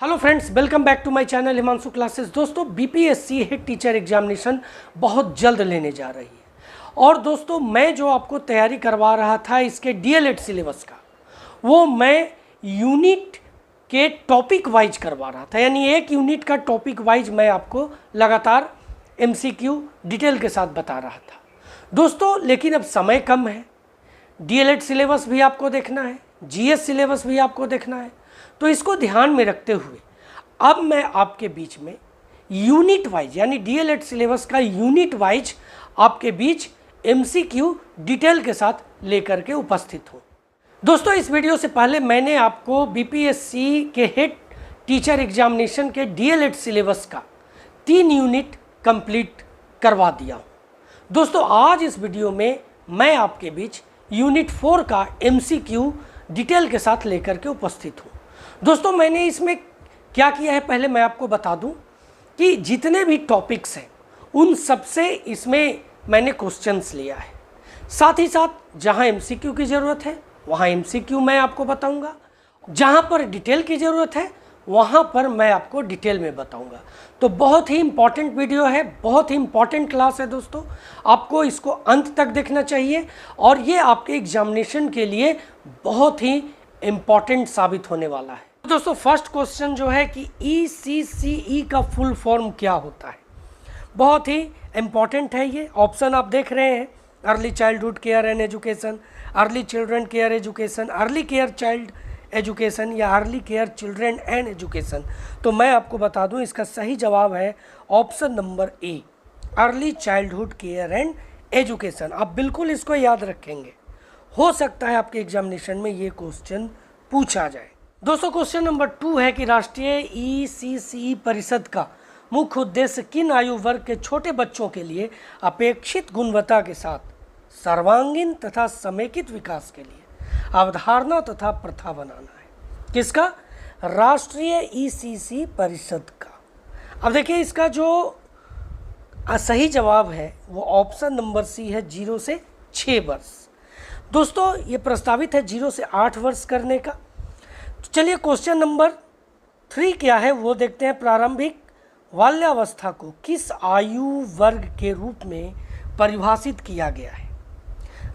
Hello friends, welcome back to my channel Himanshu classes. दोस्तों, BPSC head teacher examination बहुत जल्द लेने जा रही है और दोस्तों मैं जो आपको तैयारी करवा रहा था इसके डीएलएड सिलेबस का, वो मैं यूनिट के टॉपिक वाइज करवा रहा था। यानी एक यूनिट का टॉपिक वाइज मैं आपको लगातार एमसीक्यू डिटेल के साथ बता रहा था दोस्तों। लेकिन अब समय कम है, डीएलएड सिलेबस भी आपको देखना है, जीएस सिलेबस भी आपको देखना है, तो इसको ध्यान में रखते हुए अब मैं आपके बीच में यूनिट वाइज यानी डीएलएड सिलेबस का यूनिट वाइज आपके बीच एमसीक्यू डिटेल के साथ लेकर के उपस्थित हूँ। दोस्तों, इस वीडियो से पहले मैंने आपको बीपीएससी के हेड टीचर एग्जामिनेशन के डीएलएड सिलेबस का 3 यूनिट कंप्लीट करवा दिया हूँ। दोस्तों, आज इस वीडियो में मैं आपके बीच यूनिट 4 का एमसीक्यू डिटेल के साथ लेकर के उपस्थित हूँ। दोस्तों, मैंने इसमें क्या किया है पहले मैं आपको बता दूं कि जितने भी टॉपिक्स हैं उन सबसे इसमें मैंने क्वेश्चंस लिया है। साथ ही साथ जहां एमसीक्यू की ज़रूरत है वहां एमसीक्यू मैं आपको बताऊंगा, जहां पर डिटेल की ज़रूरत है वहां पर मैं आपको डिटेल में बताऊंगा। तो बहुत ही इंपॉर्टेंट वीडियो है, बहुत ही इंपॉर्टेंट क्लास है दोस्तों। आपको इसको अंत तक देखना चाहिए और ये आपके एग्जामिनेशन के लिए बहुत ही इम्पॉर्टेंट साबित होने वाला है। दोस्तों, फर्स्ट क्वेश्चन जो है कि ECCE का फुल फॉर्म क्या होता है, बहुत ही इम्पॉर्टेंट है ये। ऑप्शन आप देख रहे हैं, early childhood care and education, early children care education, early care child education या early care children and education. तो मैं आपको बता दूं इसका सही जवाब है option number A, early childhood care and education. आप बिल्कुल इसको याद रखेंगे, हो सकता है आपके एग्जामिनेशन में ये क्वेश्चन पूछा जाए। दोस्तों, क्वेश्चन नंबर 2 है कि राष्ट्रीय ECCE परिषद का मुख्य उद्देश्य किन आयु वर्ग के छोटे बच्चों के लिए अपेक्षित गुणवत्ता के साथ सर्वांगीण तथा समेकित विकास के लिए अवधारणा तथा प्रथा बनाना है। किसका? राष्ट्रीय ECCE परिषद का। अब देखिए, इसका जो सही जवाब है वो ऑप्शन नंबर सी है, 0 से 6 वर्ष। दोस्तों, ये प्रस्तावित है 0 से 8 वर्ष करने का। तो चलिए क्वेश्चन नंबर 3 क्या है वो देखते हैं। प्रारंभिक बाल्यावस्था को किस आयु वर्ग के रूप में परिभाषित किया गया है?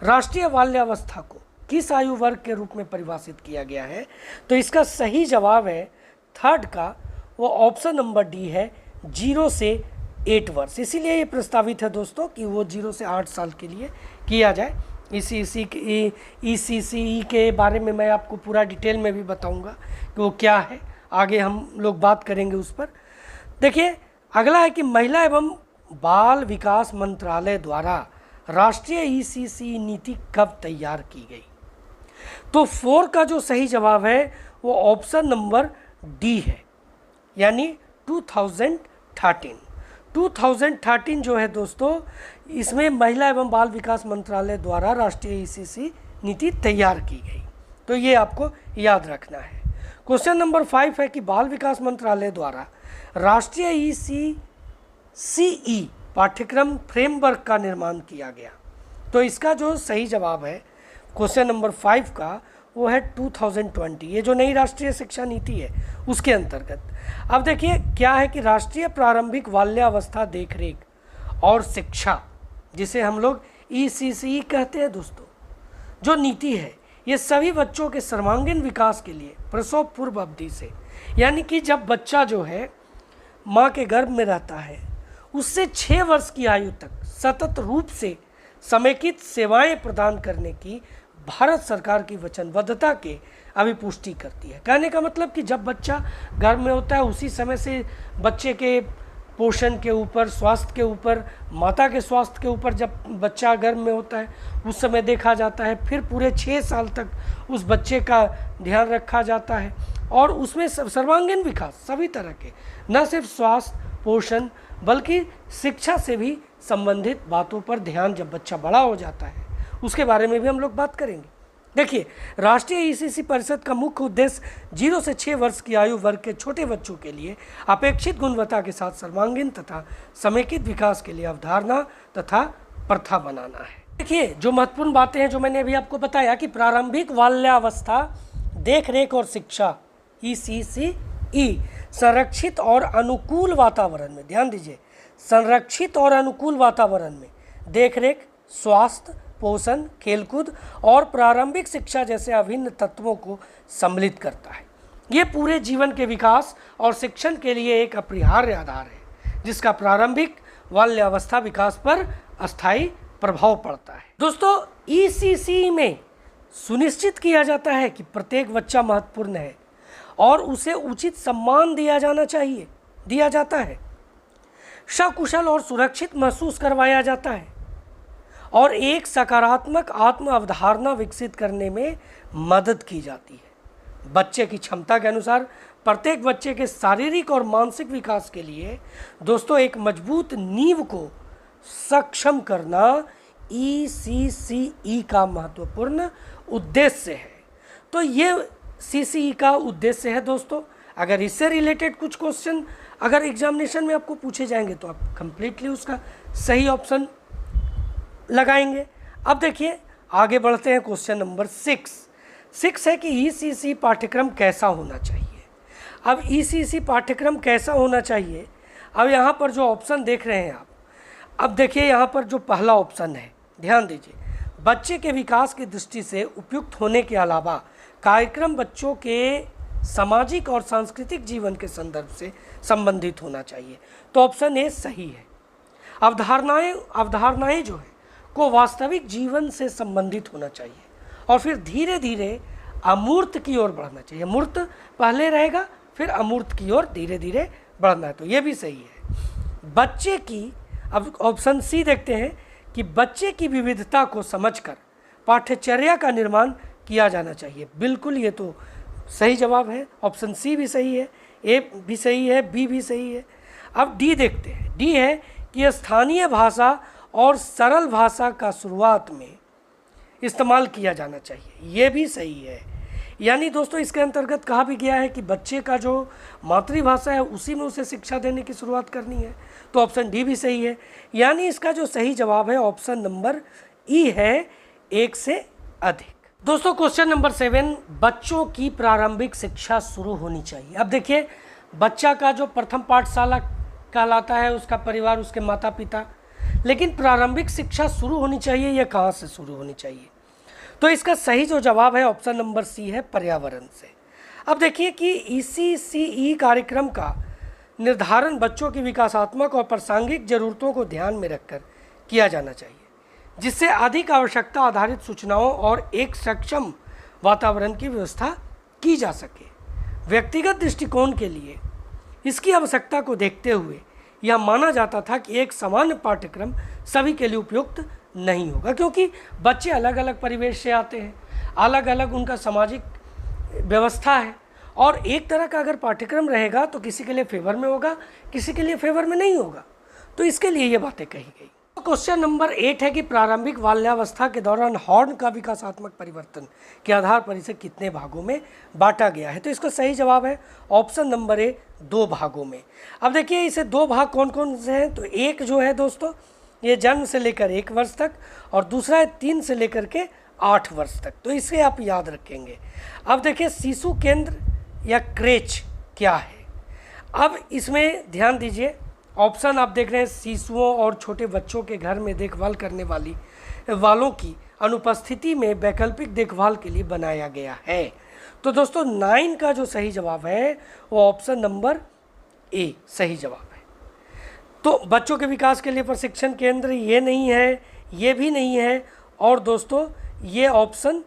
राष्ट्रीय बाल्यावस्था को किस आयु वर्ग के रूप में परिभाषित किया गया है? तो इसका सही जवाब है थर्ड का, वो ऑप्शन नंबर डी है, 0 से 8 वर्ष। इसीलिए ये प्रस्तावित है दोस्तों कि वो 0 से 8 साल के लिए किया जाए। ECCE के बारे में मैं आपको पूरा डिटेल में भी बताऊंगा कि वो क्या है, आगे हम लोग बात करेंगे उस पर। देखिए, अगला है कि महिला एवं बाल विकास मंत्रालय द्वारा राष्ट्रीय ECCE नीति कब तैयार की गई? तो 4 का जो सही जवाब है वो ऑप्शन नंबर डी है, यानी 2013 जो है दोस्तों, इसमें महिला एवं बाल विकास मंत्रालय द्वारा राष्ट्रीय ECCE नीति तैयार की गई। तो ये आपको याद रखना है। क्वेश्चन नंबर 5 है कि बाल विकास मंत्रालय द्वारा राष्ट्रीय ECCE पाठ्यक्रम फ्रेमवर्क का निर्माण किया गया। तो इसका जो सही जवाब है क्वेश्चन नंबर 5 का वो है 2020, ये जो नई राष्ट्रीय शिक्षा नीति है उसके अंतर्गत। अब देखिए क्या है कि राष्ट्रीय प्रारंभिक बाल्यावस्था देखरेख और शिक्षा, जिसे हम लोग ECCE कहते हैं दोस्तों, जो नीति है ये सभी बच्चों के सर्वांगीण विकास के लिए प्रसव पूर्व अवधि से, यानी कि जब बच्चा जो है माँ के गर्भ में रहता है उससे 6 वर्ष की आयु तक सतत रूप से समेकित सेवाएं प्रदान करने की भारत सरकार की वचनबद्धता के अभिपुष्टि करती है। कहने का मतलब कि जब बच्चा गर्भ में होता है उसी समय से बच्चे के पोषण के ऊपर, स्वास्थ्य के ऊपर, माता के स्वास्थ्य के ऊपर जब बच्चा गर्भ में होता है उस समय देखा जाता है। फिर पूरे 6 साल तक उस बच्चे का ध्यान रखा जाता है और उसमें सर्वांगीण विकास सभी तरह के, न सिर्फ स्वास्थ्य पोषण बल्कि शिक्षा से भी संबंधित बातों पर ध्यान जब बच्चा बड़ा हो जाता है उसके बारे में भी हम लोग बात करेंगे। देखिए, राष्ट्रीय ECCE परिषद का मुख्य उद्देश्य 0 से 6 वर्ष की आयु वर्ग के छोटे बच्चों के लिए अपेक्षित गुणवत्ता के साथ सर्वांगीण तथा समेकित विकास के लिए अवधारणा तथा प्रथा बनाना है। देखिए, जो महत्वपूर्ण बातें हैं जो मैंने अभी आपको बताया कि प्रारंभिक बाल्यावस्था देखरेख और शिक्षा ECCE संरक्षित और अनुकूल वातावरण में, ध्यान दीजिए, संरक्षित और अनुकूल वातावरण में देखरेख, स्वास्थ्य, पोषण, खेलकूद और प्रारंभिक शिक्षा जैसे अभिन्न तत्वों को सम्मिलित करता है। ये पूरे जीवन के विकास और शिक्षण के लिए एक अपरिहार्य आधार है, जिसका प्रारंभिक बाल्यावस्था विकास पर अस्थायी प्रभाव पड़ता है। दोस्तों, ECC में सुनिश्चित किया जाता है कि प्रत्येक बच्चा महत्वपूर्ण है और उसे उचित सम्मान दिया जाता है, सकुशल और सुरक्षित महसूस करवाया जाता है और एक सकारात्मक आत्म अवधारणा विकसित करने में मदद की जाती है। बच्चे की क्षमता के अनुसार प्रत्येक बच्चे के शारीरिक और मानसिक विकास के लिए दोस्तों एक मजबूत नींव को सक्षम करना ECCE का महत्वपूर्ण उद्देश्य है। तो ये CCE का उद्देश्य है दोस्तों। अगर इससे रिलेटेड कुछ क्वेश्चन अगर एग्जामिनेशन में आपको पूछे जाएंगे तो आप कंप्लीटली उसका सही ऑप्शन लगाएंगे। अब देखिए आगे बढ़ते हैं, क्वेश्चन नंबर 6 है कि ECC पाठ्यक्रम कैसा होना चाहिए। अब ECC पाठ्यक्रम कैसा होना चाहिए, अब यहाँ पर जो ऑप्शन देख रहे हैं आप, अब देखिए यहाँ पर जो पहला ऑप्शन है, ध्यान दीजिए, बच्चे के विकास की दृष्टि से उपयुक्त होने के अलावा कार्यक्रम बच्चों के सामाजिक और सांस्कृतिक जीवन के संदर्भ से संबंधित होना चाहिए। तो ऑप्शन ए सही है। अवधारणाएं जो है को वास्तविक जीवन से संबंधित होना चाहिए और फिर धीरे धीरे अमूर्त की ओर बढ़ना चाहिए। मूर्त पहले रहेगा, फिर अमूर्त की ओर धीरे धीरे बढ़ना है। तो ये भी सही है। बच्चे की, अब ऑप्शन सी देखते हैं कि बच्चे की विविधता को समझकर पाठ्यचर्या का निर्माण किया जाना चाहिए। बिल्कुल, ये तो सही जवाब है। ऑप्शन सी भी सही है, ए भी सही है, बी भी सही है। अब डी देखते हैं। डी है कि स्थानीय भाषा और सरल भाषा का शुरुआत में इस्तेमाल किया जाना चाहिए। ये भी सही है। यानी दोस्तों इसके अंतर्गत कहा भी गया है कि बच्चे का जो मातृभाषा है उसी में उसे शिक्षा देने की शुरुआत करनी है। तो ऑप्शन डी भी सही है। यानी इसका जो सही जवाब है ऑप्शन नंबर ई है, एक से अधिक। दोस्तों क्वेश्चन नंबर 7, बच्चों की प्रारंभिक शिक्षा शुरू होनी चाहिए। अब देखिए, बच्चा का जो प्रथम पाठशाला कहलाता है उसका परिवार, उसके माता पिता, लेकिन प्रारंभिक शिक्षा शुरू होनी चाहिए, यह कहाँ से शुरू होनी चाहिए? तो इसका सही जो जवाब है ऑप्शन नंबर सी है, पर्यावरण से। अब देखिए कि ECCE कार्यक्रम का निर्धारण बच्चों की विकासात्मक और प्रासंगिक जरूरतों को ध्यान में रखकर किया जाना चाहिए, जिससे अधिक आवश्यकता आधारित सूचनाओं और एक सक्षम वातावरण की व्यवस्था की जा सके। व्यक्तिगत दृष्टिकोण के लिए इसकी आवश्यकता को देखते हुए यह माना जाता था कि एक सामान्य पाठ्यक्रम सभी के लिए उपयुक्त नहीं होगा, क्योंकि बच्चे अलग अलग परिवेश से आते हैं, अलग अलग उनका सामाजिक व्यवस्था है, और एक तरह का अगर पाठ्यक्रम रहेगा तो किसी के लिए फेवर में होगा, किसी के लिए फेवर में नहीं होगा। तो इसके लिए ये बातें कही गई। क्वेश्चन नंबर 8 है कि प्रारंभिक बाल्यावस्था के दौरान हॉर्न का विकासात्मक परिवर्तन के आधार पर इसे कितने भागों में बांटा गया है? तो इसका सही जवाब है ऑप्शन नंबर ए, 2 भागों में। अब देखिए इसे 2 भाग कौन कौन से हैं? तो एक जो है दोस्तों ये जन्म से लेकर 1 वर्ष तक, और दूसरा है 3 से लेकर के 8 वर्ष तक। तो इसे आप याद रखेंगे। अब देखिए शिशु केंद्र या क्रेच क्या है? अब इसमें ध्यान दीजिए, ऑप्शन आप देख रहे हैं, शिशुओं और छोटे बच्चों के घर में देखभाल करने वालों की अनुपस्थिति में वैकल्पिक देखभाल के लिए बनाया गया है। तो दोस्तों 9 का जो सही जवाब है वो ऑप्शन नंबर ए सही जवाब है। तो बच्चों के विकास के लिए प्रशिक्षण केंद्र ये नहीं है, ये भी नहीं है, और दोस्तों ये ऑप्शन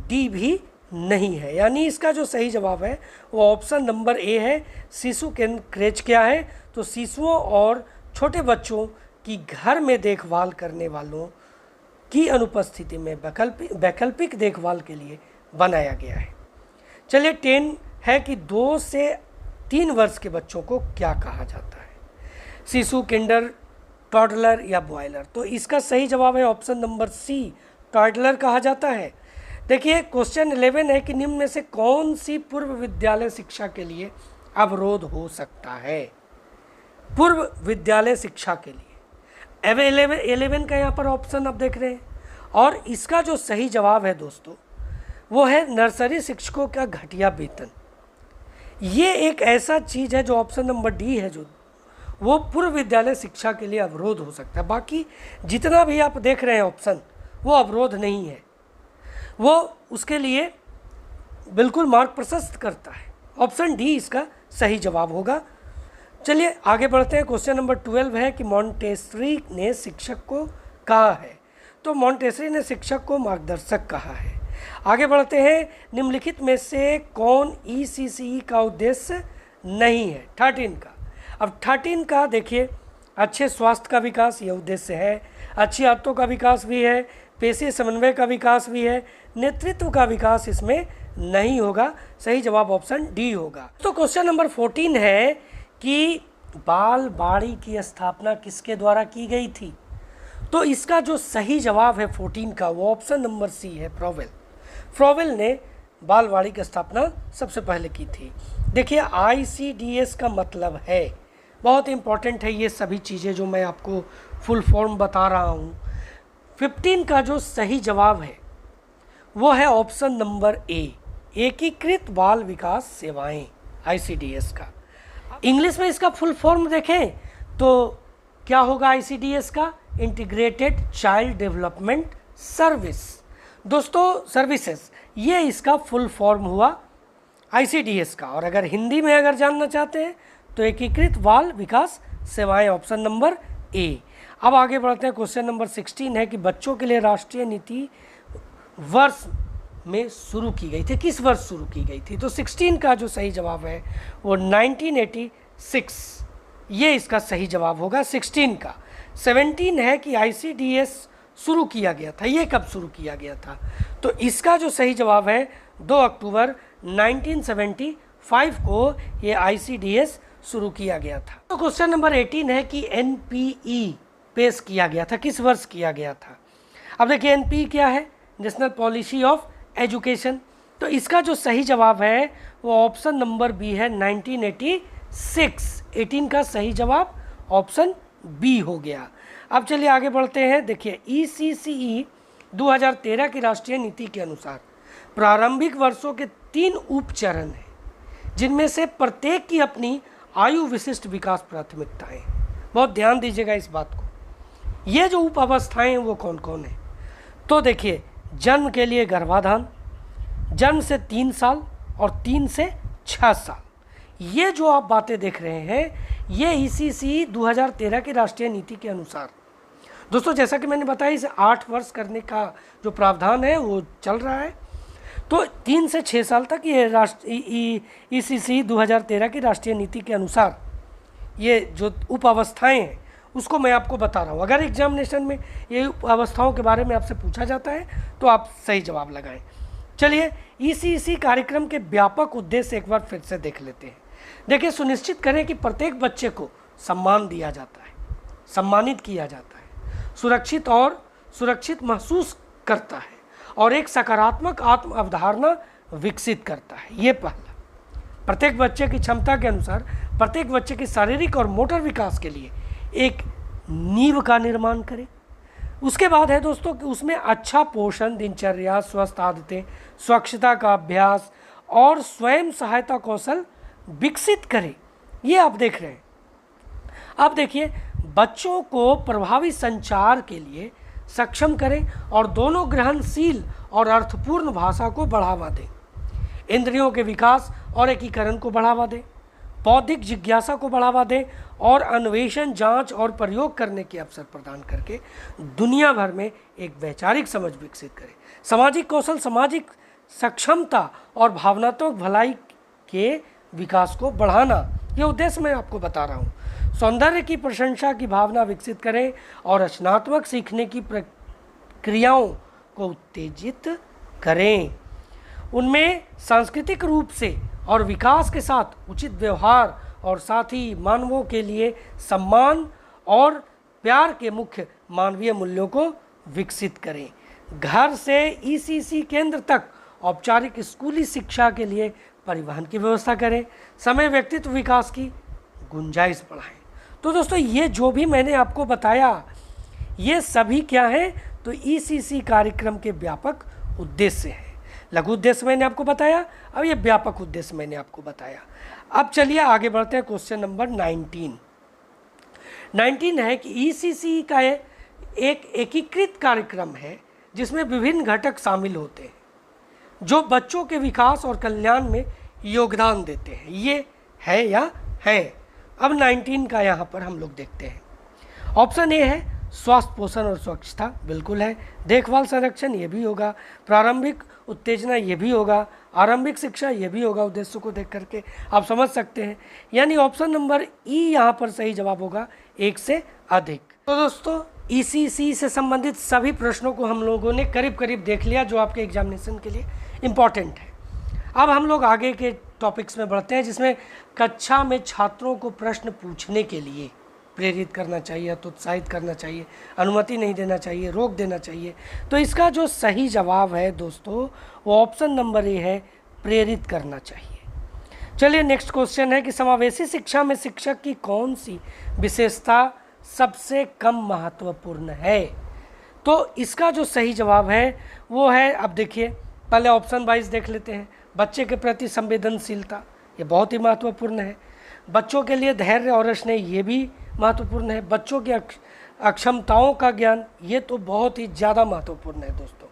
डी भी नहीं है। यानी इसका जो सही जवाब है वो ऑप्शन नंबर ए है, शिशु केंद्र क्रेच क्या है? तो शिशुओं और छोटे बच्चों की घर में देखभाल करने वालों की अनुपस्थिति में वैकल्पिक देखभाल के लिए बनाया गया है। चलिए 10 है कि 2 से 3 वर्ष के बच्चों को क्या कहा जाता है? शिशु, किंडर, टॉडलर या बॉयलर? तो इसका सही जवाब है ऑप्शन नंबर सी, टॉडलर कहा जाता है। देखिए क्वेश्चन 11 है कि निम्न में से कौन सी पूर्व विद्यालय शिक्षा के लिए अवरोध हो सकता है? पूर्व विद्यालय शिक्षा के लिए अब 11 का यहाँ पर ऑप्शन आप देख रहे हैं, और इसका जो सही जवाब है दोस्तों वो है नर्सरी शिक्षकों का घटिया वेतन, ये एक ऐसा चीज़ है जो ऑप्शन नंबर डी है, जो वो पूर्व विद्यालय शिक्षा के लिए अवरोध हो सकता है। बाकी जितना भी आप देख रहे हैं ऑप्शन, वो अवरोध नहीं है, वो उसके लिए बिल्कुल मार्ग प्रशस्त करता है। ऑप्शन डी इसका सही जवाब होगा। चलिए आगे बढ़ते हैं। क्वेश्चन नंबर 12 है कि मॉन्टेसरी ने शिक्षक को कहा है, तो मॉन्टेसरी ने शिक्षक को मार्गदर्शक कहा है। आगे बढ़ते हैं। निम्नलिखित में से कौन ECCE का उद्देश्य नहीं है? 13 का। अब 13 का देखिए, अच्छे स्वास्थ्य का विकास ये उद्देश्य है, अच्छी आदतों का विकास भी है, पेशे समन्वय का विकास भी है, नेतृत्व का विकास इसमें नहीं होगा। सही जवाब ऑप्शन डी होगा। तो क्वेश्चन नंबर 14 है कि बाल बाड़ी की स्थापना किसके द्वारा की गई थी? तो इसका जो सही जवाब है 14 का, वो ऑप्शन नंबर सी है, फ्रोवेल। फ्रोवेल ने बालवाड़ी की स्थापना सबसे पहले की थी। देखिए ICDS का मतलब है, बहुत इंपॉर्टेंट है ये सभी चीज़ें जो मैं आपको फुल फॉर्म बता रहा हूँ। 15 का जो सही जवाब है वो है ऑप्शन नंबर ए, एकीकृत बाल विकास सेवाएं, ICDS का। इंग्लिश में इसका फुल फॉर्म देखें तो क्या होगा ICDS का? Integrated child development service. दोस्तों सर्विसेज, ये इसका फुल फॉर्म हुआ ICDS का। और अगर हिंदी में अगर जानना चाहते हैं तो एकीकृत बाल विकास सेवाएं, ऑप्शन नंबर ए। अब आगे बढ़ते हैं। क्वेश्चन नंबर 16 है कि बच्चों के लिए राष्ट्रीय नीति वर्ष में शुरू की गई थी, किस वर्ष शुरू की गई थी? तो 16 का जो सही जवाब है वो 1986, ये इसका सही जवाब होगा 16 का। 17 है कि ICDS शुरू किया गया था, ये कब शुरू किया गया था? तो इसका जो सही जवाब है 2 अक्टूबर 1975 को ये ICDS शुरू किया गया था। तो क्वेश्चन नंबर 18 है कि NPE पेश किया गया था, किस वर्ष किया गया था? अब देखिए NPE क्या है? National policy of education. तो इसका जो सही जवाब है वो ऑप्शन नंबर बी है, 1986। 18 का सही जवाब ऑप्शन बी हो गया। अब चलिए आगे बढ़ते हैं। देखिए ECCE 2013 की राष्ट्रीय नीति के अनुसार प्रारंभिक वर्षों के 3 उपचरण हैं, जिनमें से प्रत्येक की अपनी आयु विशिष्ट विकास प्राथमिकताएं। बहुत ध्यान दीजिएगा इस बात को। ये जो उप अवस्थाएं हैं वो कौन कौन है? तो देखिए जन्म के लिए गर्भाधान, जन्म से 3 साल और 3 से 6 साल। ये जो आप बातें देख रहे हैं ये ECCE 2013 की राष्ट्रीय नीति के अनुसार, दोस्तों जैसा कि मैंने बताया, इसे 8 वर्ष करने का जो प्रावधान है वो चल रहा है। तो 3 से 6 साल तक ये ECCE 2013 की राष्ट्रीय नीति के अनुसार ये जो उप अवस्थाएँ हैं उसको मैं आपको बता रहा हूँ। अगर एग्जामिनेशन में ये अवस्थाओं के बारे में आपसे पूछा जाता है तो आप सही जवाब लगाएं। चलिए ECCE कार्यक्रम के व्यापक उद्देश्य एक बार फिर से देख लेते हैं। देखिए सुनिश्चित करें कि प्रत्येक बच्चे को सम्मान दिया जाता है, सम्मानित किया जाता है, सुरक्षित महसूस करता है और एक सकारात्मक आत्म अवधारणा विकसित करता है। ये पहला, प्रत्येक बच्चे की क्षमता के अनुसार प्रत्येक बच्चे के शारीरिक और मोटर विकास के लिए एक नींव का निर्माण करें। उसके बाद है दोस्तों कि उसमें अच्छा पोषण, दिनचर्या, स्वस्थ आदतें, स्वच्छता का अभ्यास और स्वयं सहायता कौशल विकसित करें। ये आप देख रहे हैं। अब देखिए बच्चों को प्रभावी संचार के लिए सक्षम करें और दोनों ग्रहणशील और अर्थपूर्ण भाषा को बढ़ावा दें, इंद्रियों के विकास और एकीकरण को बढ़ावा दें, बौद्धिक जिज्ञासा को बढ़ावा दें और अन्वेषण, जांच और प्रयोग करने के अवसर प्रदान करके दुनिया भर में एक वैचारिक समझ विकसित करें। सामाजिक कौशल, सामाजिक सक्षमता और भावनात्मक भलाई के विकास को बढ़ाना, ये उद्देश्य मैं आपको बता रहा हूँ। सौंदर्य की प्रशंसा की भावना विकसित करें और रचनात्मक सीखने की प्रक्रियाओं को उत्तेजित करें। उनमें सांस्कृतिक रूप से और विकास के साथ उचित व्यवहार और साथ ही मानवों के लिए सम्मान और प्यार के मुख्य मानवीय मूल्यों को विकसित करें। घर से ECC केंद्र तक औपचारिक स्कूली शिक्षा के लिए परिवहन की व्यवस्था करें। समय व्यक्तित्व विकास की गुंजाइश बढ़ाएं। तो दोस्तों ये जो भी मैंने आपको बताया ये सभी क्या है? तो ECC कार्यक्रम के व्यापक उद्देश्य है। लघु उद्देश्य मैंने आपको बताया, अब ये व्यापक उद्देश्य मैंने आपको बताया। अब चलिए आगे बढ़ते हैं। क्वेश्चन नंबर 19 है कि ईसीसी का एक एकीकृत कार्यक्रम है जिसमें विभिन्न घटक शामिल होते हैं जो बच्चों के विकास और कल्याण में योगदान देते हैं। ये है या है? अब 19 का यहाँ पर हम लोग देखते हैं। ऑप्शन ए है स्वास्थ्य पोषण और स्वच्छता, बिल्कुल है। देखभाल संरक्षण, ये भी होगा। प्रारंभिक उत्तेजना, ये भी होगा। आरंभिक शिक्षा, ये भी होगा। उद्देश्य को देख करके आप समझ सकते हैं, यानी ऑप्शन नंबर ई यहाँ पर सही जवाब होगा, एक से अधिक। तो दोस्तों ईसीसी से संबंधित सभी प्रश्नों को हम लोगों ने करीब करीब देख लिया जो आपके एग्जामिनेशन के लिए इम्पॉर्टेंट है। अब हम लोग आगे के टॉपिक्स में बढ़ते हैं जिसमें कक्षा में छात्रों को प्रश्न पूछने के लिए प्रेरित करना चाहिए, तो उत्साहित करना चाहिए, अनुमति नहीं देना चाहिए, रोक देना चाहिए। तो इसका जो सही जवाब है दोस्तों वो ऑप्शन नंबर ए है, प्रेरित करना चाहिए। चलिए नेक्स्ट क्वेश्चन है कि समावेशी शिक्षा में शिक्षक की कौन सी विशेषता सबसे कम महत्वपूर्ण है? तो इसका जो सही जवाब है वो है, अब देखिए पहले ऑप्शन वाइज देख लेते हैं। बच्चे के प्रति संवेदनशीलता, ये बहुत ही महत्वपूर्ण है। बच्चों के लिए धैर्य और स्नेह, ये भी महत्वपूर्ण है। बच्चों की अक्षमताओं का ज्ञान, ये तो बहुत ही ज़्यादा महत्वपूर्ण है दोस्तों।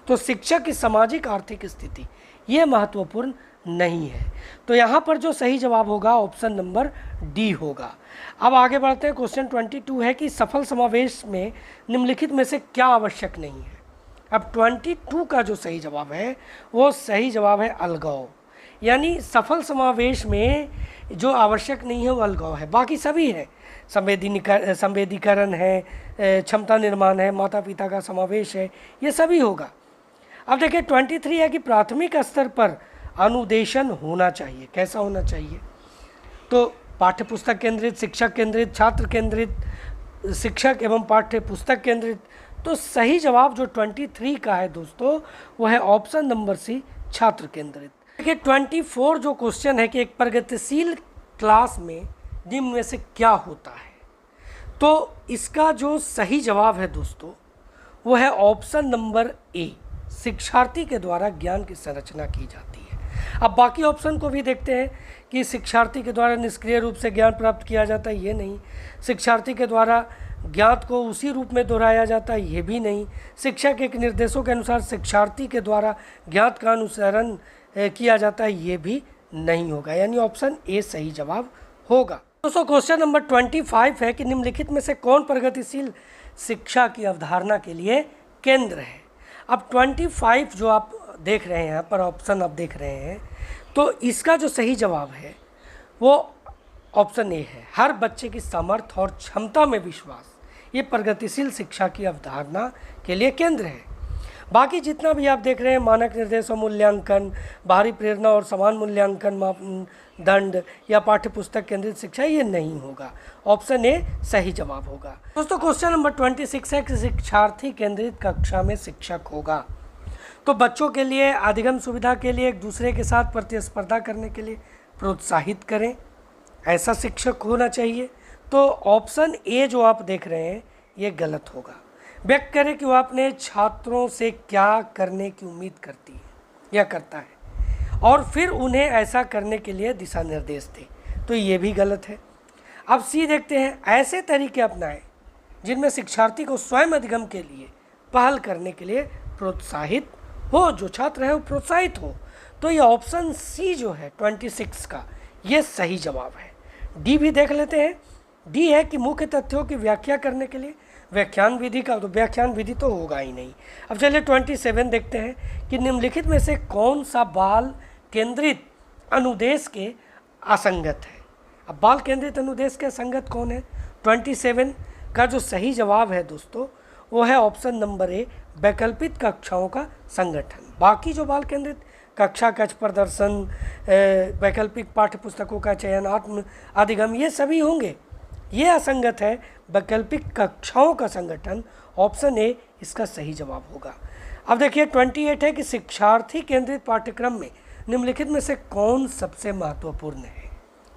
तो शिक्षक की सामाजिक आर्थिक स्थिति, ये महत्वपूर्ण नहीं है। तो यहाँ पर जो सही जवाब होगा ऑप्शन नंबर डी होगा। अब आगे बढ़ते हैं। क्वेश्चन 22 है कि सफल समावेश में निम्नलिखित में से क्या आवश्यक नहीं है? अब 22 का जो सही जवाब है वो सही जवाब है अलगाव, यानी सफल समावेश में जो आवश्यक नहीं है वो अलगाव है, बाकी सभी है। संवेदीकरण है, क्षमता निर्माण है, माता पिता का समावेश है, ये सभी होगा। अब देखिए 23 है कि प्राथमिक स्तर पर अनुदेशन होना चाहिए। कैसा होना चाहिए? तो पाठ्य पुस्तक केंद्रित, शिक्षक केंद्रित, छात्र केंद्रित, शिक्षक एवं पाठ्य पुस्तक केंद्रित। तो सही जवाब जो 23 का है दोस्तों वो है ऑप्शन नंबर सी, छात्र केंद्रित। देखिए 24 जो क्वेश्चन है कि एक प्रगतिशील क्लास में निम्न में से क्या होता है? तो इसका जो सही जवाब है दोस्तों वो है ऑप्शन नंबर ए, शिक्षार्थी के द्वारा ज्ञान की संरचना की जाती है। अब बाकी ऑप्शन को भी देखते हैं कि शिक्षार्थी के द्वारा निष्क्रिय रूप से ज्ञान प्राप्त किया जाता है, ये नहीं। शिक्षार्थी के द्वारा ज्ञात को उसी रूप में दोहराया जाता है, ये भी नहीं। शिक्षक के निर्देशों के अनुसार शिक्षार्थी के द्वारा ज्ञात का अनुसरण किया जाता है, ये भी नहीं होगा, यानी ऑप्शन ए सही जवाब होगा। दोस्तों क्वेश्चन नंबर 25 है कि निम्नलिखित में से कौन प्रगतिशील शिक्षा की अवधारणा के लिए केंद्र है? अब 25 जो आप देख रहे हैं यहाँ पर ऑप्शन आप देख रहे हैं, तो इसका जो सही जवाब है वो ऑप्शन ए है, हर बच्चे की सामर्थ्य और क्षमता में विश्वास, ये प्रगतिशील शिक्षा की अवधारणा के लिए केंद्र है। बाकी जितना भी आप देख रहे हैं मानक निर्देश और मूल्यांकन, बाहरी प्रेरणा और समान मूल्यांकन मापदंड या पाठ्य पुस्तक केंद्रित शिक्षा, ये नहीं होगा। ऑप्शन ए सही जवाब होगा। दोस्तों क्वेश्चन नंबर 26 है कि शिक्षार्थी केंद्रित कक्षा में शिक्षक होगा। तो बच्चों के लिए अधिगम सुविधा के लिए एक दूसरे के साथ प्रतिस्पर्धा करने के लिए प्रोत्साहित करें, ऐसा शिक्षक होना चाहिए। तो ऑप्शन ए जो आप देख रहे हैं ये गलत होगा। व्यक्त करें कि वो अपने छात्रों से क्या करने की उम्मीद करती है या करता है और फिर उन्हें ऐसा करने के लिए दिशा निर्देश दे, तो ये भी गलत है। अब सी देखते हैं, ऐसे तरीके अपनाएं जिनमें शिक्षार्थी को स्वयं अधिगम के लिए पहल करने के लिए प्रोत्साहित हो, जो छात्र है वो प्रोत्साहित हो। तो ये ऑप्शन सी जो है 26 का ये सही जवाब है। डी भी देख लेते हैं। डी है कि मुख्य तथ्यों की व्याख्या करने के लिए व्याख्यान विधि का, तो व्याख्यान विधि तो होगा ही नहीं। अब चलिए 27 देखते हैं कि निम्नलिखित में से कौन सा बाल केंद्रित अनुदेश के असंगत है। अब बाल केंद्रित अनुदेश के असंगत कौन है? 27 का जो सही जवाब है दोस्तों वो है ऑप्शन नंबर ए, वैकल्पिक कक्षाओं का संगठन। बाकी जो बाल केंद्रित कक्षा कक्ष प्रदर्शन, वैकल्पिक पाठ्य पुस्तकों का चयन, आत्म अधिगम, ये सभी होंगे, ये असंगत है। वैकल्पिक कक्षाओं का संगठन, ऑप्शन ए इसका सही जवाब होगा। अब देखिए 28 है कि शिक्षार्थी केंद्रित पाठ्यक्रम में निम्नलिखित में से कौन सबसे महत्वपूर्ण है?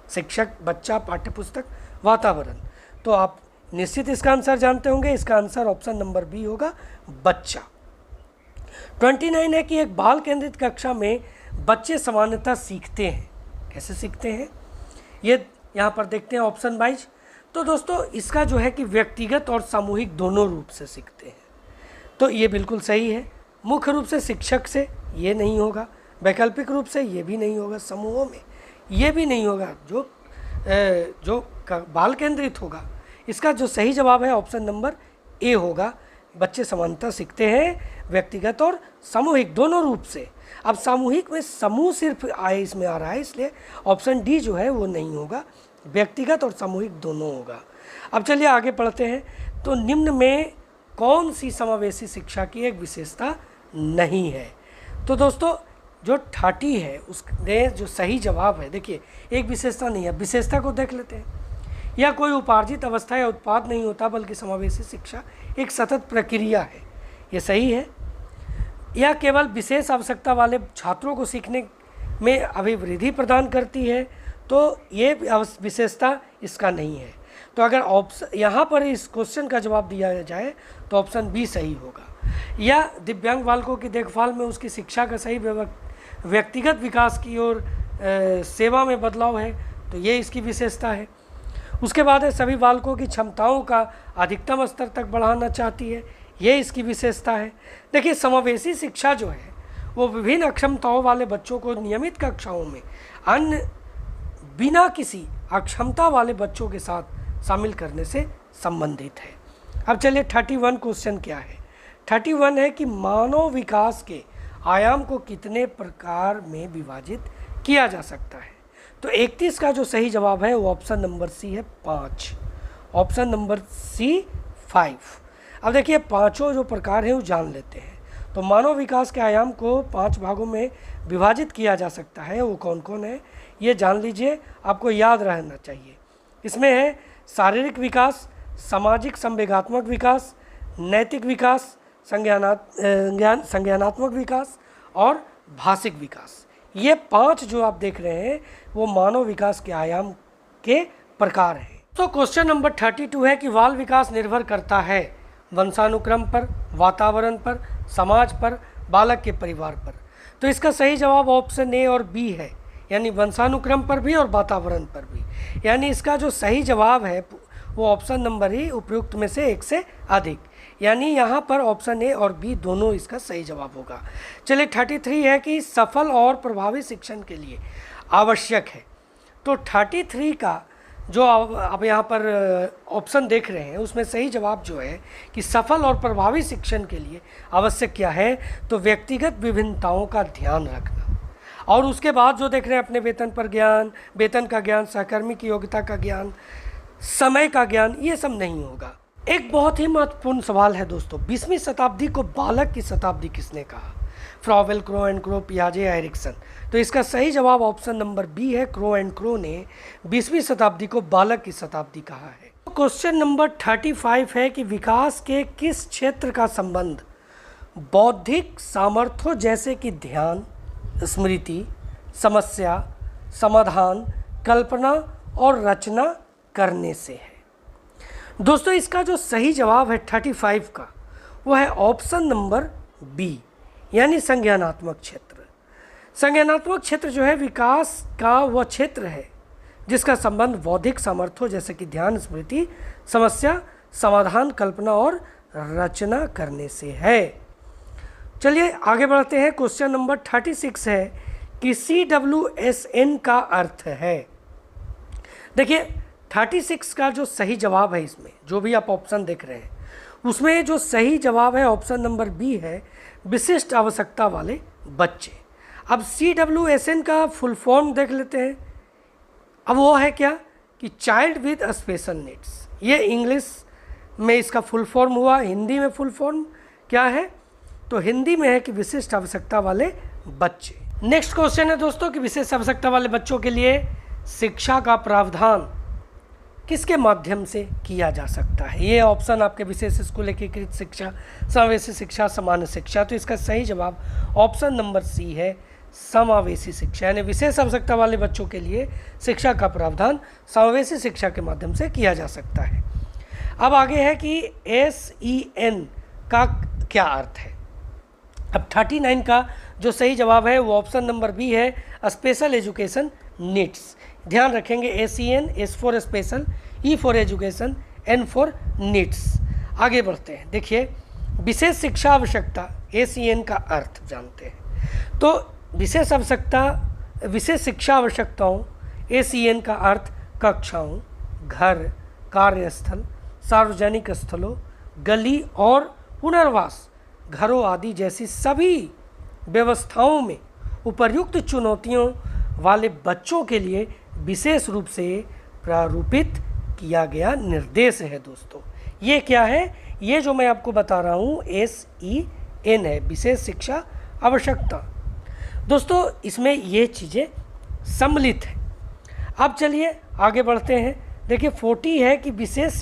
शिक्षक, बच्चा, पाठ्यपुस्तक, वातावरण। तो आप निश्चित इसका आंसर जानते होंगे, इसका आंसर ऑप्शन नंबर बी होगा, बच्चा। 29 है कि एक बाल केंद्रित कक्षा में बच्चे सामान्यतः सीखते हैं। कैसे सीखते हैं ये यहाँ पर देखते हैं ऑप्शन वाइज। तो दोस्तों इसका जो है कि व्यक्तिगत और सामूहिक दोनों रूप से सीखते हैं, तो ये बिल्कुल सही है। मुख्य रूप से शिक्षक से ये नहीं होगा, वैकल्पिक रूप से ये भी नहीं होगा, समूहों में ये भी नहीं होगा, जो बाल केंद्रित होगा। इसका जो सही जवाब है ऑप्शन नंबर ए होगा। बच्चे समानता सीखते हैं व्यक्तिगत और सामूहिक दोनों रूप से। अब सामूहिक में समूह सिर्फ आए इसमें आ रहा है, इसलिए ऑप्शन डी जो है वो नहीं होगा, व्यक्तिगत और सामूहिक दोनों होगा। अब चलिए आगे पढ़ते हैं। तो निम्न में कौन सी समावेशी शिक्षा की एक विशेषता नहीं है? तो दोस्तों जो 30 है उसने जो सही जवाब है, देखिए एक विशेषता नहीं है, विशेषता को देख लेते हैं। यह कोई उपार्जित अवस्था या उत्पाद नहीं होता, बल्कि समावेशी शिक्षा एक सतत प्रक्रिया है। ये सही है। यह केवल विशेष आवश्यकता वाले छात्रों को सीखने में अभिवृद्धि प्रदान करती है, तो ये विशेषता इसका नहीं है। तो अगर ऑप्शन यहाँ पर इस क्वेश्चन का जवाब दिया जाए तो ऑप्शन बी सही होगा। या दिव्यांग बालकों की देखभाल में उसकी शिक्षा का सही व्यक्तिगत विकास की ओर सेवा में बदलाव है, तो ये इसकी विशेषता है। उसके बाद है सभी बालकों की क्षमताओं का अधिकतम स्तर तक बढ़ाना चाहती है, ये इसकी विशेषता है। देखिए समावेशी शिक्षा जो है वो विभिन्न अक्षमताओं वाले बच्चों को नियमित कक्षाओं में अन्य बिना किसी अक्षमता वाले बच्चों के साथ शामिल करने से संबंधित है। अब चलिए 31 क्वेश्चन क्या है। 31 है कि मानव विकास के आयाम को कितने प्रकार में विभाजित किया जा सकता है? तो 31 का जो सही जवाब है वो ऑप्शन नंबर सी है 5, ऑप्शन नंबर सी 5। अब देखिए पांचों जो प्रकार हैं वो जान लेते हैं। तो मानव विकास के आयाम को 5 भागों में विभाजित किया जा सकता है, वो कौन कौन है ये जान लीजिए, आपको याद रहना चाहिए। इसमें है शारीरिक विकास, सामाजिक संवेगात्मक विकास, नैतिक विकास, संज्ञानात्मक विकास और भाषिक विकास। ये 5 जो आप देख रहे हैं वो मानव विकास के आयाम के प्रकार हैं। तो क्वेश्चन नंबर 32 है कि बाल विकास निर्भर करता है वंशानुक्रम पर, वातावरण पर, समाज पर, बालक के परिवार पर। तो इसका सही जवाब ऑप्शन ए और बी है, यानी वंशानुक्रम पर भी और वातावरण पर भी। यानी इसका जो सही जवाब है वो ऑप्शन नंबर ही उपयुक्त में से एक से अधिक, यानी यहाँ पर ऑप्शन ए और बी दोनों इसका सही जवाब होगा। चलिए 33 है कि सफल और प्रभावी शिक्षण के लिए आवश्यक है। तो 33 का जो आप यहाँ पर ऑप्शन देख रहे हैं उसमें सही जवाब जो है कि सफल और प्रभावी शिक्षण के लिए आवश्यक क्या है, तो व्यक्तिगत विभिन्नताओं का ध्यान रखना। और उसके बाद जो देख रहे हैं अपने वेतन पर ज्ञान, वेतन का ज्ञान, सहकर्मी की योग्यता का ज्ञान, समय का ज्ञान, ये सब नहीं होगा। एक बहुत ही महत्वपूर्ण सवाल है दोस्तों, 20वीं शताब्दी को बालक की शताब्दी किसने कहा? फ्रॉवेल, क्रो एंड क्रो, पियाजे, एरिक्सन। तो इसका सही जवाब ऑप्शन नंबर बी है, क्रो एंड क्रो ने 20वीं शताब्दी को बालक की शताब्दी कहा है। क्वेश्चन नंबर 35 है कि विकास के किस क्षेत्र का संबंध बौद्धिक सामर्थ्यों जैसे कि ध्यान, स्मृति, समस्या, समाधान, कल्पना और रचना करने से है? दोस्तों इसका जो सही जवाब है 35 का वो है ऑप्शन नंबर बी, यानी संज्ञानात्मक क्षेत्र। संज्ञानात्मक क्षेत्र जो है विकास का वह क्षेत्र है जिसका संबंध बौद्धिक सामर्थ्यों जैसे कि ध्यान, स्मृति, समस्या, समाधान, कल्पना और रचना करने से है। चलिए आगे बढ़ते हैं। क्वेश्चन नंबर 36 है कि CWSN का अर्थ है। देखिए 36 का जो सही जवाब है, इसमें जो भी आप ऑप्शन देख रहे हैं उसमें जो सही जवाब है ऑप्शन नंबर बी है, विशिष्ट आवश्यकता वाले बच्चे। अब CWSN का फुल फॉर्म देख लेते हैं। अब वो है क्या कि चाइल्ड विद स्पेशल नीड्स, ये इंग्लिश में इसका फुल फॉर्म हुआ। हिंदी में फुल फॉर्म क्या है? तो हिंदी में है कि विशिष्ट आवश्यकता वाले बच्चे। नेक्स्ट क्वेश्चन है दोस्तों कि विशेष आवश्यकता वाले बच्चों के लिए शिक्षा का प्रावधान किसके माध्यम से किया जा सकता है? ये ऑप्शन आपके विशेष स्कूल, एकीकृत शिक्षा, समावेशी शिक्षा, सामान्य शिक्षा। तो इसका सही जवाब ऑप्शन नंबर सी है, समावेशी शिक्षा, यानी विशेष आवश्यकता वाले बच्चों के लिए शिक्षा का प्रावधान समावेशी शिक्षा के माध्यम से किया जा सकता है। अब आगे है कि SEN का क्या अर्थ है? अब 39 का जो सही जवाब है वो ऑप्शन नंबर बी है, स्पेशल एजुकेशन नीड्स। ध्यान रखेंगे, ACN, S for special, E for education, N for needs. आगे बढ़ते हैं। देखिए, विशेष शिक्षा आवश्यकता, ACN का अर्थ जानते हैं। तो विशेष शिक्षा आवश्यकताओं, ACN का अर्थ कक्षाओं, घर, कार्यस्थल, सार्वजनिक स्थलों, गली और पुनर्वास घरों आदि जैसी सभी व्यवस्थाओं में उपर्युक्त चुनौतियों वाले बच्चों के लिए विशेष रूप से प्रारूपित किया गया निर्देश है। दोस्तों, ये क्या है? ये जो मैं आपको बता रहा हूँ SEN है, विशेष शिक्षा आवश्यकता। दोस्तों, इसमें ये चीज़ें सम्मिलित हैं। अब चलिए आगे बढ़ते हैं। देखिए, 40 है कि विशेष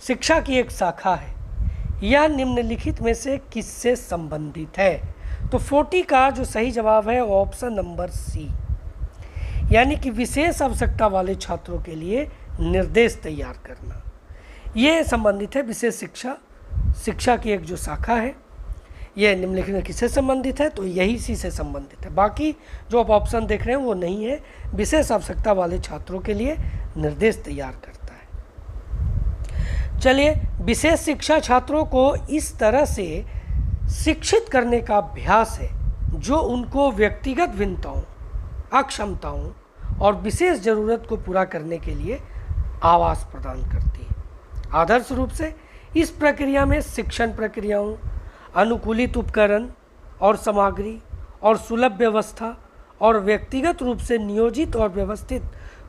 शिक्षा की एक शाखा है, यह निम्नलिखित में से किससे संबंधित है? तो 40 का जो सही जवाब है ऑप्शन नंबर सी, यानी कि विशेष आवश्यकता वाले छात्रों के लिए निर्देश तैयार करना, ये संबंधित है विशेष शिक्षा की एक जो शाखा है, ये निम्नलिखित में किससे संबंधित है? तो यही इसी से संबंधित है। बाकी जो आप ऑप्शन देख रहे हैं वो नहीं है, विशेष आवश्यकता वाले छात्रों के लिए निर्देश तैयार करता है। चलिए, विशेष शिक्षा छात्रों को इस तरह से शिक्षित करने का अभ्यास है जो उनको व्यक्तिगत भिन्नताओं, अक्षमताओं और विशेष ज़रूरत को पूरा करने के लिए आवास प्रदान करती है। आदर्श रूप से इस प्रक्रिया में शिक्षण प्रक्रियाओं, अनुकूलित उपकरण और सामग्री और सुलभ व्यवस्था और व्यक्तिगत रूप से नियोजित और व्यवस्थित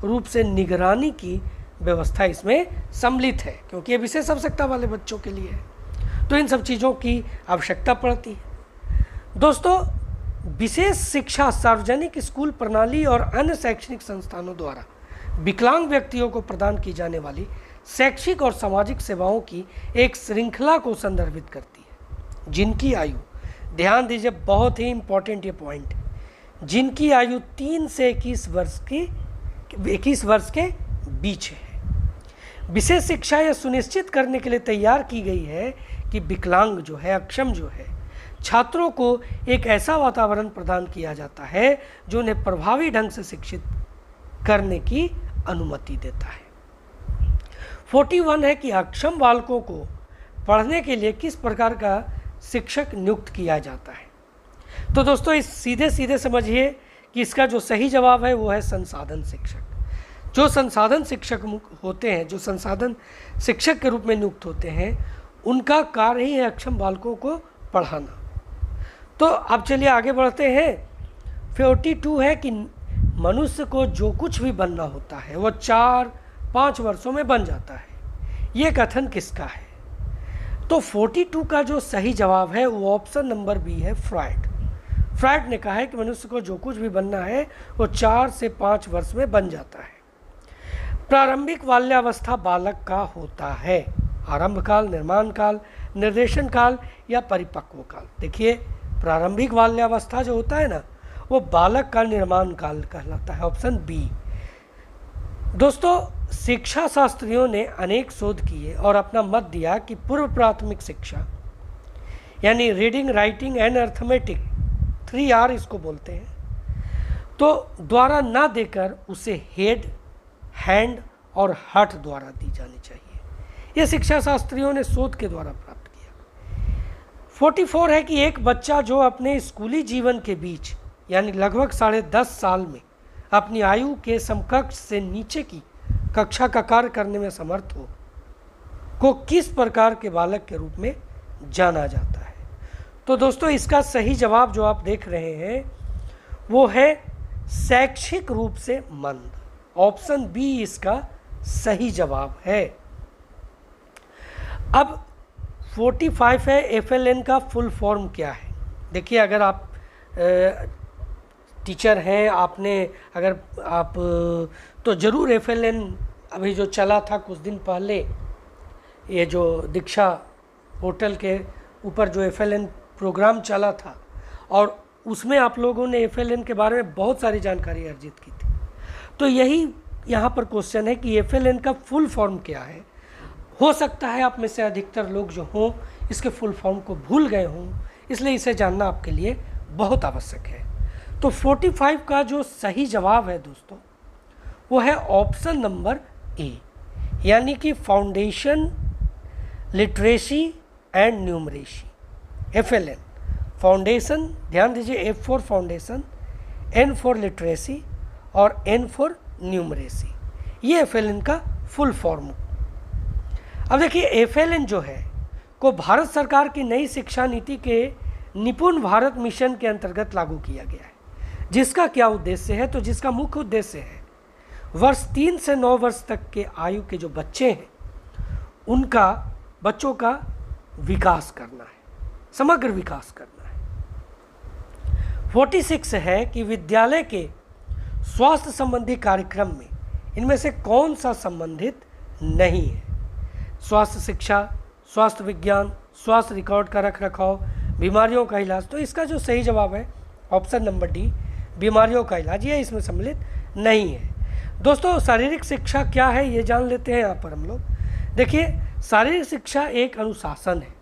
रूप से निगरानी की व्यवस्था इसमें सम्मिलित है, क्योंकि ये विशेष आवश्यकता वाले बच्चों के लिए है, तो इन सब चीज़ों की आवश्यकता पड़ती है। दोस्तों, विशेष शिक्षा सार्वजनिक स्कूल प्रणाली और अन्य शैक्षणिक संस्थानों द्वारा विकलांग व्यक्तियों को प्रदान की जाने वाली शैक्षिक और सामाजिक सेवाओं की एक श्रृंखला को संदर्भित करती है, जिनकी आयु, ध्यान दीजिए, बहुत ही इम्पोर्टेंट ये पॉइंट है, जिनकी आयु 3 से 21 वर्ष के बीच है। विशेष शिक्षा यह सुनिश्चित करने के लिए तैयार की गई है कि विकलांग जो है, अक्षम जो है, छात्रों को एक ऐसा वातावरण प्रदान किया जाता है जो उन्हें प्रभावी ढंग से शिक्षित करने की अनुमति देता है। 41 है कि अक्षम बालकों को पढ़ने के लिए किस प्रकार का शिक्षक नियुक्त किया जाता है? तो दोस्तों, इस सीधे समझिए कि इसका जो सही जवाब है वो है संसाधन शिक्षक। जो संसाधन शिक्षक होते हैं, जो संसाधन शिक्षक के रूप में नियुक्त होते हैं, उनका कार्य ही है अक्षम बालकों को पढ़ाना। तो अब चलिए आगे बढ़ते हैं। 42 है कि मनुष्य को जो कुछ भी बनना होता है वो 4-5 वर्षों में बन जाता है, ये कथन किसका है? तो 42 का जो सही जवाब है वो ऑप्शन नंबर बी है, फ्रायड ने कहा है कि मनुष्य को जो कुछ भी बनना है वो 4 से 5 वर्ष में बन जाता है। प्रारंभिक बाल्यावस्था बालक का होता है, आरंभ काल, निर्माण काल, निर्देशन काल या परिपक्व काल। देखिए, प्रारंभिक बाल्यावस्था जो होता है ना, वो बालक का निर्माण काल कहलाता है, ऑप्शन बी। दोस्तों, शिक्षा शास्त्रियों ने अनेक शोध किए और अपना मत दिया कि पूर्व प्राथमिक शिक्षा यानी reading, writing and arithmetic, 3R इसको बोलते हैं, तो द्वारा ना देकर उसे हेड, हैंड और हार्ट द्वारा दी जानी चाहिए। यह शिक्षा शास्त्रियों ने शोध के द्वारा प्राप्त किया। 44 है कि एक बच्चा जो अपने स्कूली जीवन के बीच यानी लगभग 10.5 साल में अपनी आयु के समकक्ष से नीचे की कक्षा का कार्य करने में समर्थ हो को किस प्रकार के बालक के रूप में जाना जाता है? तो दोस्तों, इसका सही जवाब जो आप देख रहे हैं वो है शैक्षिक रूप से मंद, ऑप्शन बी इसका सही जवाब है। अब 45 है, FLN का फुल फॉर्म क्या है? देखिए, अगर आप टीचर हैं, अगर आप तो ज़रूर FLN अभी जो चला था कुछ दिन पहले, ये जो दीक्षा पोर्टल के ऊपर जो FLN प्रोग्राम चला था, और उसमें आप लोगों ने FLN के बारे में बहुत सारी जानकारी अर्जित की थी। तो यही यहाँ पर क्वेश्चन है कि FLN का फुल फॉर्म क्या है। हो सकता है आप में से अधिकतर लोग जो हों इसके फुल फॉर्म को भूल गए हों इसलिए इसे जानना आपके लिए बहुत आवश्यक है। तो 45 का जो सही जवाब है दोस्तों वो है ऑप्शन नंबर ए, यानी कि foundation literacy and numeracy, FLN। Foundation, ध्यान दीजिए, F for foundation, N for literacy और N फॉर न्यूमरेसी, ये FLN का फुल फॉर्म। अब देखिए FLN जो है को भारत सरकार की नई शिक्षा नीति के निपुण भारत मिशन के अंतर्गत लागू किया गया है। जिसका क्या उद्देश्य है, तो जिसका मुख्य उद्देश्य है वर्ष 3 से 9 वर्ष तक के आयु के जो बच्चे हैं उनका, बच्चों का विकास करना है, समग्र विकास करना है। 46 है कि विद्यालय के स्वास्थ्य संबंधी कार्यक्रम में इनमें से कौन सा संबंधित नहीं है? स्वास्थ्य शिक्षा, स्वास्थ्य विज्ञान, स्वास्थ्य रिकॉर्ड का रख रखाव, बीमारियों का इलाज। तो इसका जो सही जवाब है ऑप्शन नंबर डी, बीमारियों का इलाज, ये इसमें सम्मिलित नहीं है। दोस्तों शारीरिक शिक्षा क्या है ये जान लेते हैं यहाँ पर हम लोग। देखिए शारीरिक शिक्षा एक अनुशासन है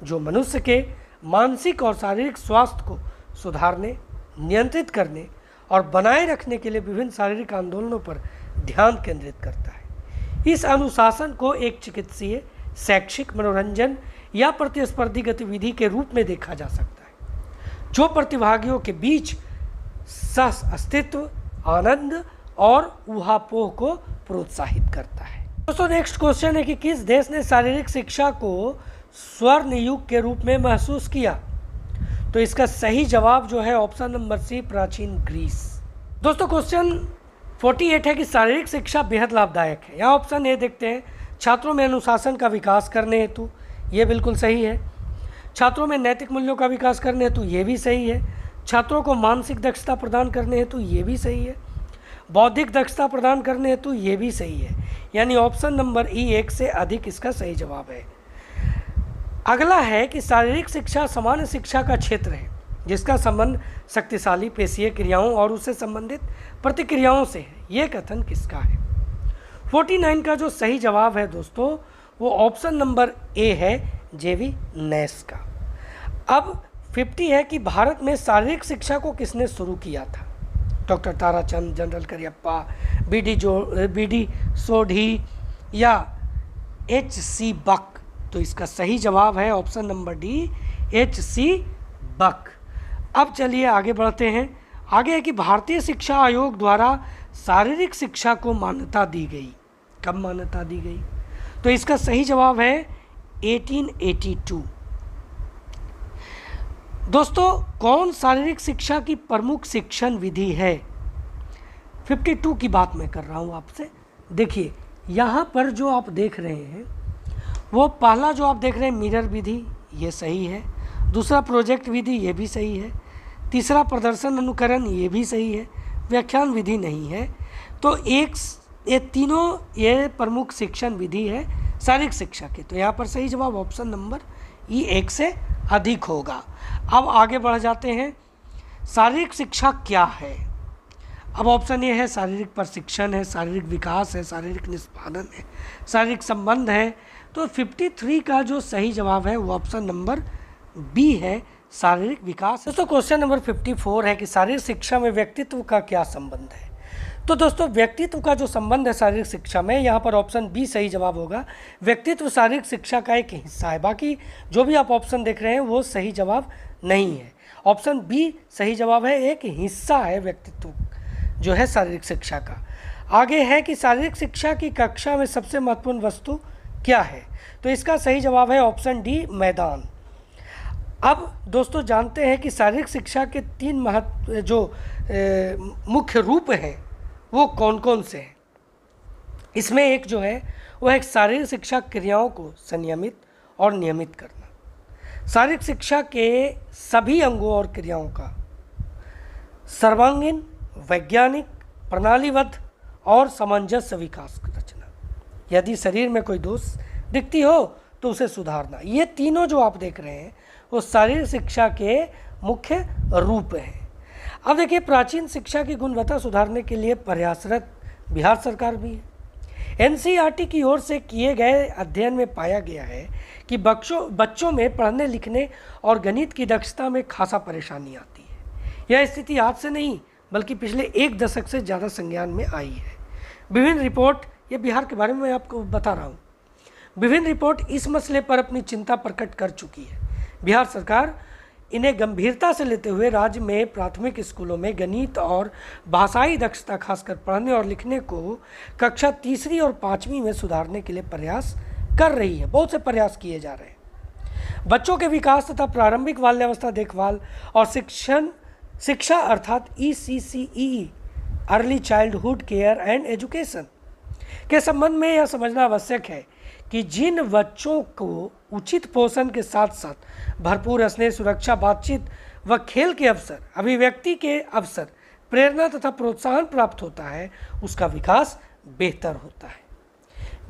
जो मनुष्य के मानसिक और शारीरिक स्वास्थ्य को सुधारने, नियंत्रित करने और बनाए रखने के लिए विभिन्न शारीरिक आंदोलनों पर ध्यान केंद्रित करता है। इस अनुशासन को एक चिकित्सीय, शैक्षिक, मनोरंजन या प्रतिस्पर्धी गतिविधि के रूप में देखा जा सकता है जो प्रतिभागियों के बीच सह अस्तित्व, आनंद और ऊहापोह को प्रोत्साहित करता है। दोस्तों नेक्स्ट क्वेश्चन है कि किस देश ने शारीरिक शिक्षा को स्वर्ण युग के रूप में महसूस किया? तो इसका सही जवाब जो है ऑप्शन नंबर सी, प्राचीन ग्रीस। दोस्तों क्वेश्चन 48 है कि शारीरिक शिक्षा बेहद लाभदायक है। यहाँ ऑप्शन ए देखते हैं, छात्रों में अनुशासन का विकास करने हेतु, ये बिल्कुल सही है। छात्रों में नैतिक मूल्यों का विकास करने हेतु, ये भी सही है। छात्रों को मानसिक दक्षता प्रदान करने हेतु, ये भी सही है। बौद्धिक दक्षता प्रदान करने हेतु, ये भी सही है। यानी ऑप्शन नंबर ई, एक से अधिक इसका सही जवाब है। अगला है कि शारीरिक शिक्षा सामान्य शिक्षा का क्षेत्र है जिसका संबंध शक्तिशाली पेशीय क्रियाओं और उससे संबंधित प्रतिक्रियाओं से है। ये कथन किसका है? 49 का जो सही जवाब है दोस्तों वो ऑप्शन नंबर ए है, जेवी नैस का। अब 50 है कि भारत में शारीरिक शिक्षा को किसने शुरू किया था? Doctor Tarachand, general Cariappa, BD. Sodhi या H.C. बक। तो इसका सही जवाब है ऑप्शन नंबर डी, H.C. बक। अब चलिए आगे बढ़ते हैं। आगे है कि भारतीय शिक्षा आयोग द्वारा शारीरिक शिक्षा को मान्यता दी गई। कब मान्यता दी गई? तो इसका सही जवाब है 1882। दोस्तों कौन शारीरिक शिक्षा की प्रमुख शिक्षण विधि है? 52 की बात मैं कर रहा हूँ आपसे। देखिए यहाँ पर जो आप देख रहे हैं वो पहला जो आप देख रहे हैं मिरर विधि, ये सही है। दूसरा प्रोजेक्ट विधि, ये भी सही है। तीसरा प्रदर्शन अनुकरण, ये भी सही है। व्याख्यान विधि नहीं है। तो ये तीनों ये प्रमुख शिक्षण विधि है शारीरिक शिक्षा के। तो यहाँ पर सही जवाब ऑप्शन नंबर ई, एक से अधिक होगा। अब आगे बढ़ जाते हैं। शारीरिक शिक्षा क्या है? अब ऑप्शन ये है, शारीरिक प्रशिक्षण है, शारीरिक विकास है, शारीरिक निष्पादन है, शारीरिक संबंध है। तो 53 का जो सही जवाब है वो ऑप्शन नंबर बी है, शारीरिक विकास। दोस्तों क्वेश्चन नंबर 54 है कि शारीरिक शिक्षा में व्यक्तित्व का क्या संबंध है? तो दोस्तों व्यक्तित्व का जो संबंध है शारीरिक शिक्षा में, यहाँ पर ऑप्शन बी सही जवाब होगा। व्यक्तित्व शारीरिक शिक्षा का एक हिस्सा है। बाकी जो भी आप ऑप्शन देख रहे हैं वो सही जवाब नहीं है। ऑप्शन बी सही जवाब है, एक हिस्सा है व्यक्तित्व जो है शारीरिक शिक्षा का। आगे है कि शारीरिक शिक्षा की कक्षा में सबसे महत्वपूर्ण वस्तु क्या है? तो इसका सही जवाब है ऑप्शन डी, मैदान। अब दोस्तों जानते हैं कि शारीरिक शिक्षा के 3 मुख्य रूप हैं वो कौन कौन से हैं। इसमें एक जो है वह एक शारीरिक शिक्षा क्रियाओं को संयमित और नियमित करना। शारीरिक शिक्षा के सभी अंगों और क्रियाओं का सर्वांगीण, वैज्ञानिक, प्रणालीबद्ध और सामंजस्य विकास रचना। यदि शरीर में कोई दोष दिखती हो तो उसे सुधारना। ये तीनों जो आप देख रहे हैं वो शारीरिक शिक्षा के मुख्य रूप हैं। अब देखिए प्राचीन शिक्षा की गुणवत्ता सुधारने के लिए प्रयासरत बिहार सरकार भी है। एनसीईआरटी की ओर से किए गए अध्ययन में पाया गया है कि बच्चों में पढ़ने लिखने और गणित की दक्षता में खासा परेशानी आती है। यह स्थिति आज से नहीं बल्कि पिछले एक दशक से ज़्यादा संज्ञान में आई है। विभिन्न रिपोर्ट, ये बिहार के बारे में मैं आपको बता रहा हूँ, विभिन्न रिपोर्ट इस मसले पर अपनी चिंता प्रकट कर चुकी है। बिहार सरकार इन्हें गंभीरता से लेते हुए राज्य में प्राथमिक स्कूलों में गणित और भाषाई दक्षता खासकर पढ़ने और लिखने को कक्षा तीसरी और पाँचवीं में सुधारने के लिए प्रयास कर रही है। बहुत से प्रयास किए जा रहे हैं। बच्चों के विकास तथा प्रारंभिक बाल्यावस्था देखभाल और शिक्षा अर्थात ECCE early childhood care and education के संबंध में यह समझना आवश्यक है कि जिन बच्चों को उचित पोषण के साथ साथ भरपूर स्नेह, सुरक्षा, बातचीत व खेल के अवसर, अभिव्यक्ति के अवसर, प्रेरणा तथा प्रोत्साहन प्राप्त होता है, उसका विकास बेहतर होता है।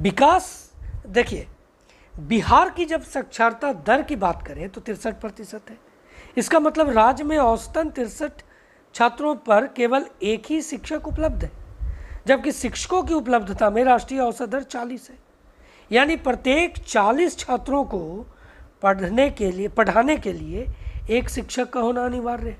विकास, देखिए, बिहार की जब साक्षरता दर की बात करें तो 63% है। इसका मतलब राज्य में औसतन 63 छात्रों पर केवल एक ही शिक्षक उपलब्ध है, जबकि शिक्षकों की उपलब्धता में राष्ट्रीय औसत दर 40 है। यानी प्रत्येक 40 छात्रों को पढ़ाने के लिए एक शिक्षक का होना अनिवार्य है।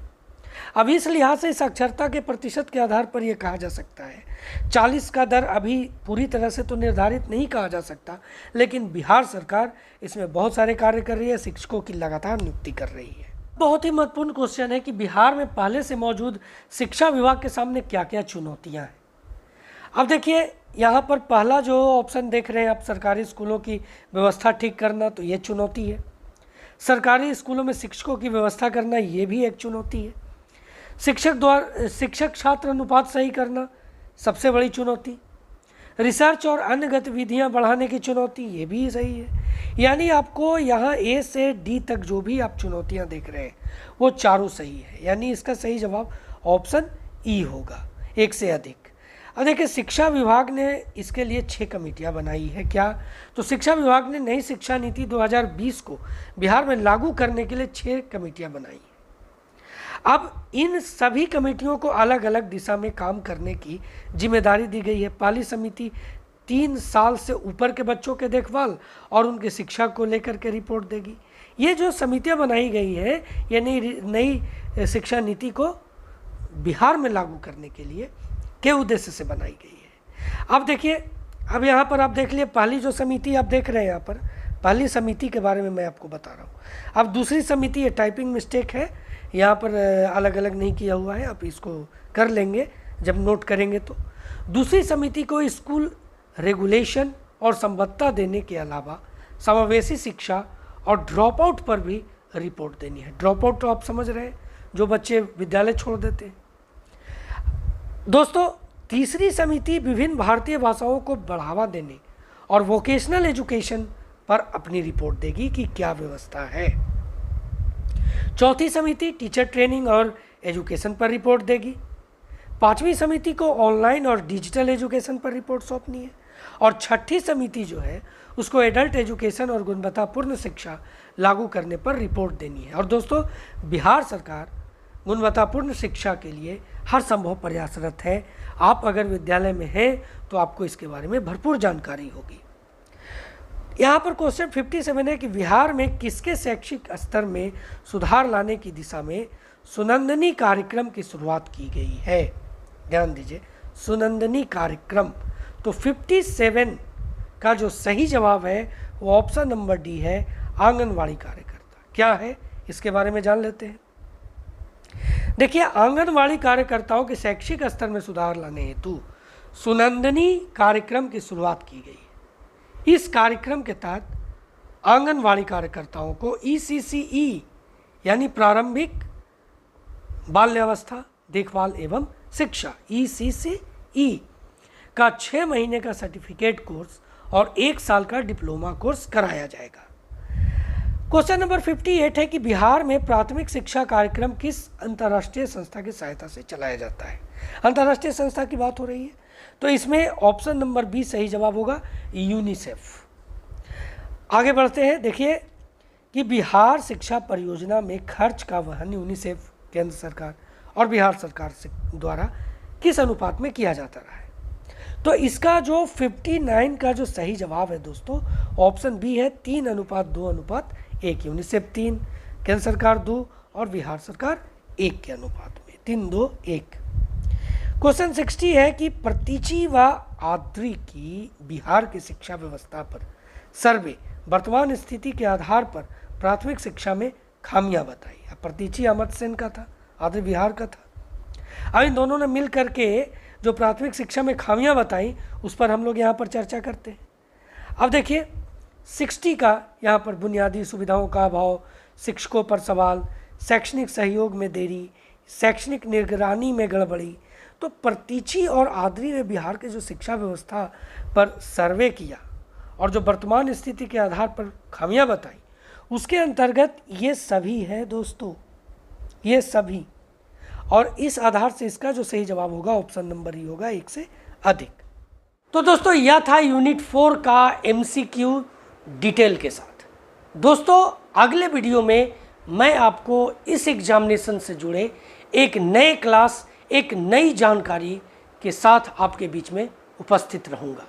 अब इस लिहाज से साक्षरता के प्रतिशत के आधार पर यह कहा जा सकता है, 40 का दर अभी पूरी तरह से तो निर्धारित नहीं कहा जा सकता, लेकिन बिहार सरकार इसमें बहुत सारे कार्य कर रही है, शिक्षकों की लगातार नियुक्ति कर रही है। बहुत ही महत्वपूर्ण क्वेश्चन है कि बिहार में पहले से मौजूद शिक्षा विभाग के सामने क्या क्या चुनौतियाँ हैं। अब देखिए, यहाँ पर पहला जो ऑप्शन देख रहे हैं आप, सरकारी स्कूलों की व्यवस्था ठीक करना, तो ये चुनौती है। सरकारी स्कूलों में शिक्षकों की व्यवस्था करना, ये भी एक चुनौती है। शिक्षक छात्र अनुपात सही करना सबसे बड़ी चुनौती। रिसर्च और अन्य गतिविधियाँ बढ़ाने की चुनौती, ये भी सही है। यानी आपको यहाँ A से D तक जो भी आप चुनौतियाँ देख रहे हैं वो चारों सही है। यानी इसका सही जवाब ऑप्शन E होगा, एक से अधिक। अब देखिए, शिक्षा विभाग ने इसके लिए 6 कमेटियां बनाई है। क्या? तो शिक्षा विभाग ने नई शिक्षा नीति 2020 को बिहार में लागू करने के लिए 6 कमेटियां बनाई है। अब इन सभी कमेटियों को अलग अलग दिशा में काम करने की जिम्मेदारी दी गई है। पहली समिति 3 साल से ऊपर के बच्चों के देखभाल और उनके शिक्षा को लेकर के रिपोर्ट देगी। ये जो समितियाँ बनाई गई है, ये नई शिक्षा नीति को बिहार में लागू करने के लिए के उद्देश्य से बनाई गई है। अब देखिए, अब यहाँ पर आप देख लिए, पहली जो समिति आप देख रहे हैं यहाँ पर, पहली समिति के बारे में मैं आपको बता रहा हूँ। अब दूसरी समिति, ये टाइपिंग मिस्टेक है, यहाँ पर अलग अलग नहीं किया हुआ है, आप इसको कर लेंगे जब नोट करेंगे तो। दूसरी समिति को स्कूल रेगुलेशन और संबद्धता देने के अलावा समावेशी शिक्षा और ड्रॉप आउट पर भी रिपोर्ट देनी है। ड्रॉप आउट तो आप समझ रहे हैं, जो बच्चे विद्यालय छोड़ देते हैं। दोस्तों, तीसरी समिति विभिन्न भारतीय भाषाओं को बढ़ावा देने और वोकेशनल एजुकेशन पर अपनी रिपोर्ट देगी कि क्या व्यवस्था है। चौथी समिति टीचर ट्रेनिंग और एजुकेशन पर रिपोर्ट देगी। पांचवी समिति को ऑनलाइन और डिजिटल एजुकेशन पर रिपोर्ट सौंपनी है। और छठी समिति जो है उसको एडल्ट एजुकेशन और गुणवत्तापूर्ण शिक्षा लागू करने पर रिपोर्ट देनी है। और दोस्तों, बिहार सरकार गुणवत्तापूर्ण शिक्षा के लिए हर संभव प्रयासरत है। आप अगर विद्यालय में हैं तो आपको इसके बारे में भरपूर जानकारी होगी। यहाँ पर क्वेश्चन 57 है कि बिहार में किसके शैक्षिक स्तर में सुधार लाने की दिशा में सुनंदनी कार्यक्रम की शुरुआत की गई है। ध्यान दीजिए, सुनंदनी कार्यक्रम। तो 57 का जो सही जवाब है वो ऑप्शन नंबर डी है, आंगनवाड़ी कार्यकर्ता। क्या है, इसके बारे में जान लेते हैं। देखिए, आंगनवाड़ी कार्यकर्ताओं के शैक्षिक स्तर में सुधार लाने हेतु सुनंदनी कार्यक्रम की शुरुआत की गई। इस कार्यक्रम के तहत आंगनवाड़ी कार्यकर्ताओं को ECCE यानी प्रारंभिक बाल्यावस्था देखभाल एवं शिक्षा ECCE का 6 महीने का सर्टिफिकेट कोर्स और 1 साल का डिप्लोमा कोर्स कराया जाएगा। क्वेश्चन नंबर 58 है कि बिहार में प्राथमिक शिक्षा कार्यक्रम किस अंतर्राष्ट्रीय संस्था की सहायता से चलाया जाता है। अंतर्राष्ट्रीय संस्था की बात हो रही है, तो इसमें ऑप्शन नंबर बी सही जवाब होगा, यूनिसेफ। आगे बढ़ते हैं। देखिए कि बिहार शिक्षा परियोजना में खर्च का वहन यूनिसेफ, केंद्र सरकार और बिहार सरकार से द्वारा किस अनुपात में किया जाता रहा है। तो इसका जो 59 का जो सही जवाब है दोस्तों, ऑप्शन बी है 3:2:1। यूनिसेफ 3, केंद्र सरकार 2 और बिहार सरकार 1 के अनुपात में, 3:2:1। क्वेश्चन 60 है कि प्रतीची व आद्री की बिहार की शिक्षा व्यवस्था पर सर्वे वर्तमान स्थिति के आधार पर प्राथमिक शिक्षा में खामियां बताई। प्रतीची अमर्त्य सेन का था, आद्री बिहार का था। अब इन दोनों ने मिल करके जो प्राथमिक शिक्षा में खामियां बताई उस पर हम लोग यहाँ पर चर्चा करते हैं। अब देखिए 60 का यहाँ पर बुनियादी सुविधाओं का अभाव, शिक्षकों पर सवाल, शैक्षणिक सहयोग में देरी, शैक्षणिक निगरानी में गड़बड़ी। तो प्रतीची और आद्री ने बिहार के जो शिक्षा व्यवस्था पर सर्वे किया और जो वर्तमान स्थिति के आधार पर खामियां बताई, उसके अंतर्गत ये सभी है दोस्तों, ये सभी। और इस आधार से इसका जो सही जवाब होगा ऑप्शन नंबर ही होगा 1 से अधिक। तो दोस्तों यह था यूनिट 4 का MCQ डिटेल के साथ। दोस्तों अगले वीडियो में मैं आपको इस एग्जामिनेशन से जुड़े एक नए क्लास, एक नई जानकारी के साथ आपके बीच में उपस्थित रहूँगा।